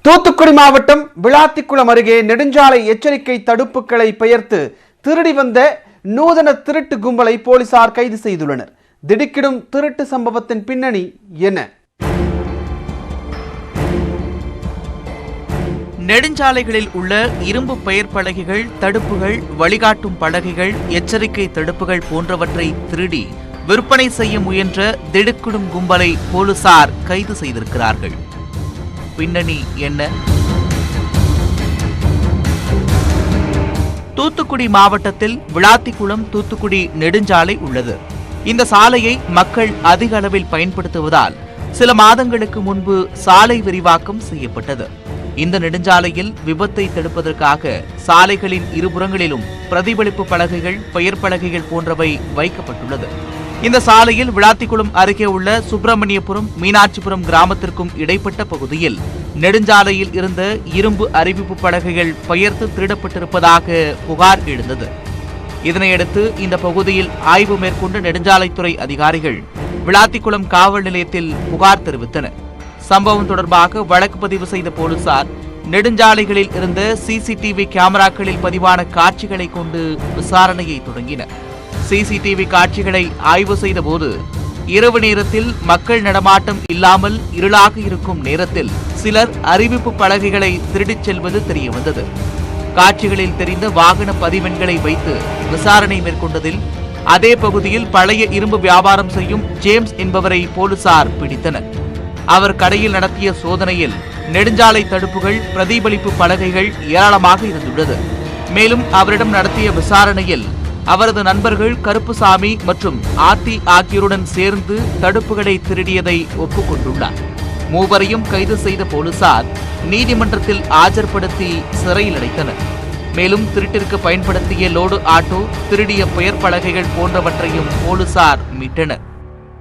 தூத்துக்குடி மாவட்டம் விளாத்திக்குளம் அருகே நெடுஞ்சாலை எச்சரிக்கை தடுப்புகளை பெயர்த்து திருடி வந்த நூதன திருட்டு கும்பலை போலீசார் கைது செய்துள்ளனர். திடுக்கிடும் திருட்டு சம்பவத்தின் பின்னணி என்ன? நெடுஞ்சாலைகளில் உள்ள இரும்பு பெயர் பலகைகள், தடுப்புகள், வழிகாட்டும் பலகைகள், எச்சரிக்கை தடுப்புகள் போன்றவற்றை திருடி விற்பனை செய்ய முயன்ற திடுக்கிடும் கும்பலை போலீசார் கைது செய்திருக்கிறார்கள். பின்னணி என்ன? தூத்துக்குடி மாவட்டத்தில் விளாத்திக்குளம் தூத்துக்குடி நெடுஞ்சாலை உள்ளது. இந்த சாலையை மக்கள் அதிக அளவில் பயன்படுத்துவதால் சில மாதங்களுக்கு முன்பு சாலை விரிவாக்கம் செய்யப்பட்டது. இந்த நெடுஞ்சாலையில் விபத்தை தடுப்பதற்காக சாலைகளின் இருபுறங்களிலும் பிரதிபலிப்பு பலகைகள், பெயர் பலகைகள் போன்றவை வைக்கப்பட்டுள்ளது. இந்த சாலையில் விளாத்திக்குளம் அருகே உள்ள சுப்பிரமணியபுரம், மீனாட்சிபுரம் கிராமத்திற்கும் இடைப்பட்ட பகுதியில் நெடுஞ்சாலையில் இருந்த இரும்பு அறிவிப்பு பலகைகள் பெயர்த்து திருடப்பட்டிருப்பதாக புகார் எழுந்தது. இதனையடுத்து இந்த பகுதியில் ஆய்வு மேற்கொண்ட நெடுஞ்சாலைத்துறை அதிகாரிகள் விளாத்திக்குளம் காவல் நிலையத்தில் புகார் தெரிவித்தனர். சம்பவம் தொடர்பாக வழக்கு பதிவு செய்த போலீசார் நெடுஞ்சாலைகளில் இருந்த சிசிடிவி கேமராக்களில் பதிவான காட்சிகளை கொண்டு விசாரணையை தொடங்கினர். சிசிடிவி காட்சிகளை ஆய்வு செய்த போது இரவு நேரத்தில் மக்கள் நடமாட்டம் இல்லாமல் இருளாக இருக்கும் நேரத்தில் சிலர் அறிவிப்பு பலகைகளை திருடிச் செல்வது தெரியவந்தது. காட்சிகளில் தெரிந்த வாகன பதிவெண்களை வைத்து விசாரணை மேற்கொண்டதில் அதே பகுதியில் பழைய இரும்பு வியாபாரம் செய்யும் ஜேம்ஸ் என்பவரை போலீசார் பிடித்தனர். அவர் கடையில் நடத்திய சோதனையில் நெடுஞ்சாலை தடுப்புகள், பிரதிபலிப்பு பலகைகள் ஏராளமாக இருந்துள்ளது. மேலும் அவரிடம் நடத்திய விசாரணையில் அவரது நண்பர்கள் கருப்புசாமி மற்றும் ஆர்த்தி ஆகியோருடன் சேர்ந்து தடுப்புகளை திருடியதை ஒப்புக்கொண்டுள்ளார். மூவரையும் கைது செய்த போலீசார் நீதிமன்றத்தில் ஆஜர்படுத்தி சிறையில் அடைத்தனர். மேலும் திருட்டிற்கு பயன்படுத்திய லோடு ஆட்டோ, திருடிய பெயர் பலகைகள் போன்றவற்றையும் போலீசார் மீட்டனர்.